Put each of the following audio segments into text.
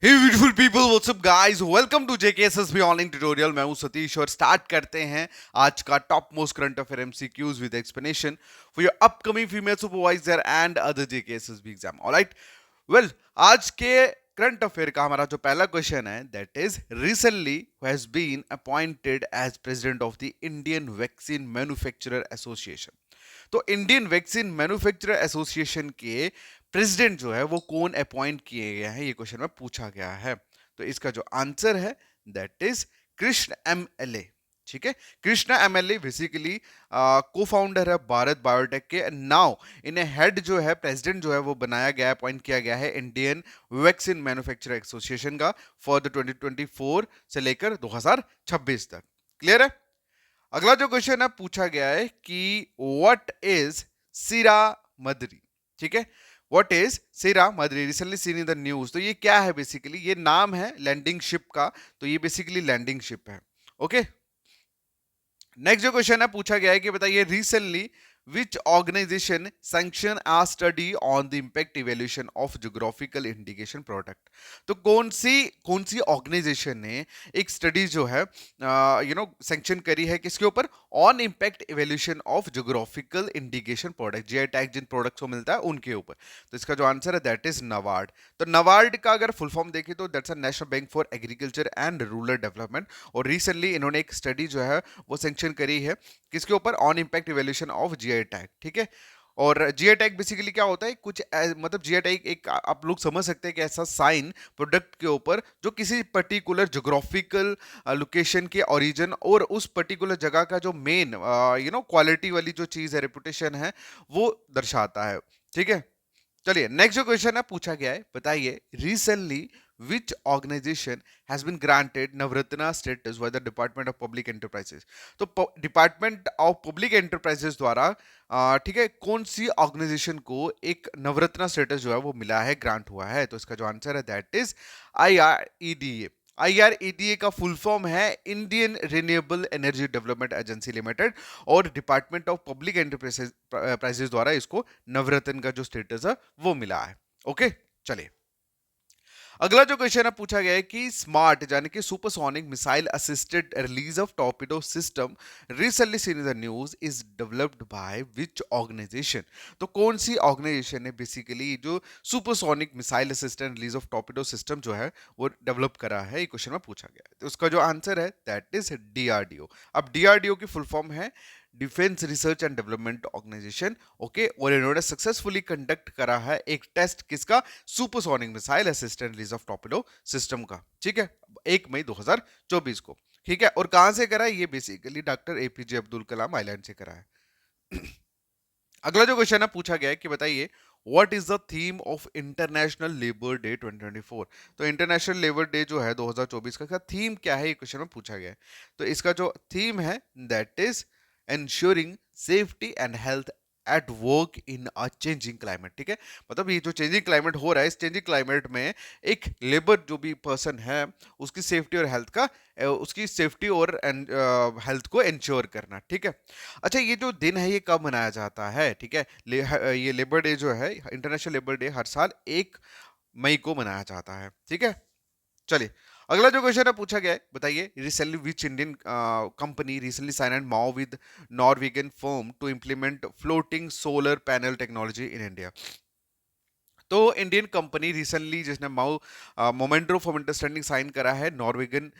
Hey beautiful people, what's up guys, welcome to JKSSB online tutorial. मैं हूं सतीश और start करते हैं आज का top most current affair MCQs with explanation for your upcoming female supervisor and other JKSSB exam. Alright, well, आज के current affair का हमारा जो पहला क्वेश्चन है that is recently has been appointed as president of the Indian vaccine manufacturer association. तो Indian vaccine manufacturer association के president जो है वो कौन अपॉइंट किए गए हैं, ये क्वेश्चन में पूछा गया है। तो इसका जो आंसर है दैट इज कृष्ण एमएलए। ठीक है, कृष्णा एमएलए बेसिकली को फाउंडर है भारत बायोटेक के। नाउ इन्हें हेड जो है, प्रेसिडेंट जो है वो बनाया गया, अपॉइंट किया गया है इंडियन वैक्सीन मैन्युफैक्चरर एसोसिएशन का फॉर द 2024 से लेकर 2026 तक। क्लियर है। अगला जो क्वेश्चन है पूछा गया है कि व्हाट इज सीरा मदरी। ठीक है, what is Sierra Madre, recently seen in the news. तो ये क्या है, बेसिकली ये नाम है लैंडिंग शिप का। तो ये बेसिकली लैंडिंग शिप है। ओके, नेक्स्ट जो क्वेश्चन है पूछा गया है कि बताइए recently which organisation sanction a study on the impact evaluation of geographical indication product. तो कौन सी ऑर्गेनाइजेशन ने एक स्टडी जो है सैंक्शन करी है, किसके ऊपर? On impact evaluation of geographical indication product, GI tag जिन प्रोडक्ट्स को मिलता है उनके ऊपर। तो इसका जो आंसर है दैट इज नवार्ड। तो नवार्ड का अगर फुल फॉर्म देखें तो that's a national bank for agriculture and rural development. और रिसेंटली इन्होंने एक स्टडी जो है वो सेंक्शन करी है, किसके ऊपर? On impact evaluation of GI tag. ठीक है, और जीआई टैग बेसिकली क्या होता है, कुछ मतलब जीआई टैग एक आप लोग समझ सकते हैं कि ऐसा साइन प्रोडक्ट के ऊपर जो किसी पर्टिकुलर ज्योग्राफिकल लोकेशन के ओरिजिन और उस पर्टिकुलर जगह का जो मेन क्वालिटी वाली जो चीज है, रेपुटेशन है, वो दर्शाता है। ठीक है, चलिए नेक्स्ट जो क्वेश्चन है पूछा गया है, बताइए recently which organisation has been granted Navratna status by the department of public enterprises. तो डिपार्टमेंट ऑफ पब्लिक एंटरप्राइजेस द्वारा ठीक है, कौन सी ऑर्गेनाइजेशन को एक नवरत्ना स्टेटस जो है वो मिला है, ग्रांट हुआ है? तो इसका जो आंसर है दैट इज आईआरईडीए। आईआरईडीए का फुल फॉर्म है Indian renewable energy development agency limited, और डिपार्टमेंट ऑफ पब्लिक एंटरप्राइजेस द्वारा इसको नवरत्न का जो स्टेटस है वो मिला है। ओके, चलिए अगला जो क्वेश्चन है पूछा गया है कि स्मार्ट यानी कि supersonic missile assisted release of torpedo system recently seen in the news is developed by which organisation. तो कौन सी ऑर्गेनाइजेशन ने बेसिकली जो supersonic missile assisted release of torpedo system जो है वो डेवलप करा है, ये क्वेश्चन में पूछा गया है। तो उसका जो आंसर है दैट इज डीआरडीओ। अब डीआरडीओ की फुल फॉर्म है defence research and development organisation. Okay, और इन्होंने सक्सेसफुली कंडक्ट करा है एक टेस्ट, किसका? Supersonic missile assistant release of torpedo system का। ठीक है, 1 मई 2024 को। ठीक है, और कहां से करा है? ये basically doctor APJ Abdul Kalam island से करा है। अगला जो क्वेश्चन है पूछा गया है कि बताइए what is the theme of international labour day 2024। तो इंटरनेशनल लेबर डे जो है 2024 का थीम क्या है, ये क्वेश्चन में पूछा गया है। तो इसका जो थीम है that is ensuring safety and health at work in a changing climate. ठीक है, मतलब ये जो चेंजिंग क्लाइमेट हो रहा है, इस चेंजिंग क्लाइमेट में एक लेबर जो भी पर्सन है उसकी सेफ्टी और हेल्थ का उसकी सेफ्टी और हेल्थ को इंश्योर करना। ठीक है, अच्छा ये जो दिन है ये कब मनाया जाता है? ठीक है, ये लेबर डे जो है, इंटरनेशनल लेबर डे, हर साल 1 मई को मनाया जाता है। ठीक है, चलिए अगला जो क्वेश्चन है पूछा गया है, बताइए recently which Indian company recently sign and MoU with Norwegian firm to implement floating solar panel technology in India. तो इंडियन कंपनी रिसेंटली जिसने माओ मोमेंटो ऑफ अंडरस्टैंडिंग साइन करा है नॉर्वेगियन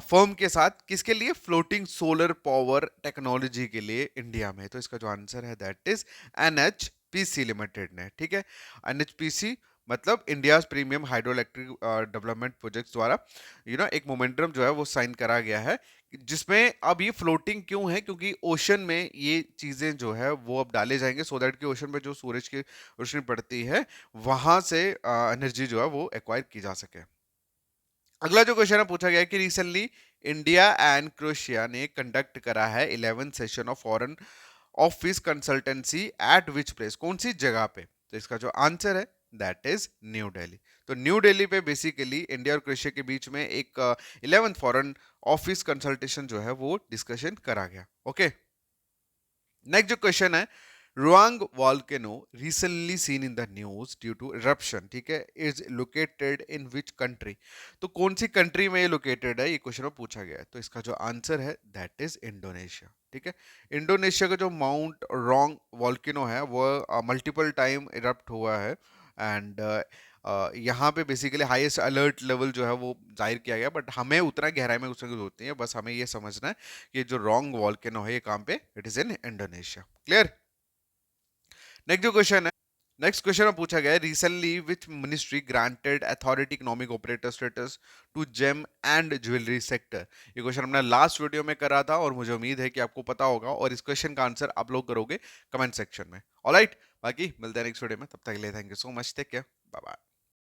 फर्म के साथ, किसके लिए? फ्लोटिंग सोलर पावर टेक्नोलॉजी के लिए इंडिया में। तो इसका जो आंसर है दैट इज एनएचपीसी लिमिटेड ने। ठीक है, एनएचपीसी मतलब India premium hydro electric development project द्वारा एक मोमेंटम जो है वो साइन करा गया है, जिसमें अब ये फ्लोटिंग क्यों है, क्योंकि ओशन में ये चीजें जो है वो अब डाले जाएंगे सो दैट कि ओशन में जो सूरज की रोशनी पड़ती है वहां से एनर्जी जो है वो एक्वायर की जा सके। अगला जो क्वेश्चन है पूछा गया है कि रिसेंटली इंडिया एंड क्रोएशिया ने कंडक्ट करा है 11th session of foreign office consultancy eight which place. कौन सी जगह पे? तो इसका जो आंसर है दैट इज न्यू दिल्ली। तो न्यू दिल्ली पे बेसिकली इंडिया और क्रोएशिया के बीच में एक 11th फॉरेन ऑफिस कंसल्टेशन जो है वो डिस्कशन करा गया। ओके, नेक्स्ट जो क्वेश्चन है Ruang volcano recently seen in the news due to eruption, ठीक है, is located in which country? तो कौन सी कंट्री में ये लोकेटेड है, ये क्वेश्चन में पूछा गया है। तो इसका जो आंसर है दैट इज इंडोनेशिया, ठीक है। इंडोनेशिया का जो माउंट रोंग वॉल्केनो है वो मल्टीपल टाइम इरप्ट हुआ है, एंड यहाँ पे बेसिकली हाईएस्ट अलर्ट लेवल जो है वो जाहिर किया गया, बट हमें उतना गहराई में घुसने की जरूरत नहीं है, बस हमें ये समझना है कि जो रोंग वॉल्केनो है ये कहाँ पे, it is in Indonesia. Clear? Next जो क्वेश्चन है, नेक्स्ट क्वेश्चन में पूछा गया है recently which ministry granted authority economic operator status to gem and jewellery sector? ये क्वेश्चन हमने लास्ट वीडियो में करा था और मुझे उम्मीद है कि आपको पता होगा, और इस क्वेश्चन का आंसर आप लोग करोगे कमेंट सेक्शन में। ऑलराइट, बाकी मिलते हैं नेक्स्ट वीडियो में, तब तक के लिए thank you so much, take care, bye bye.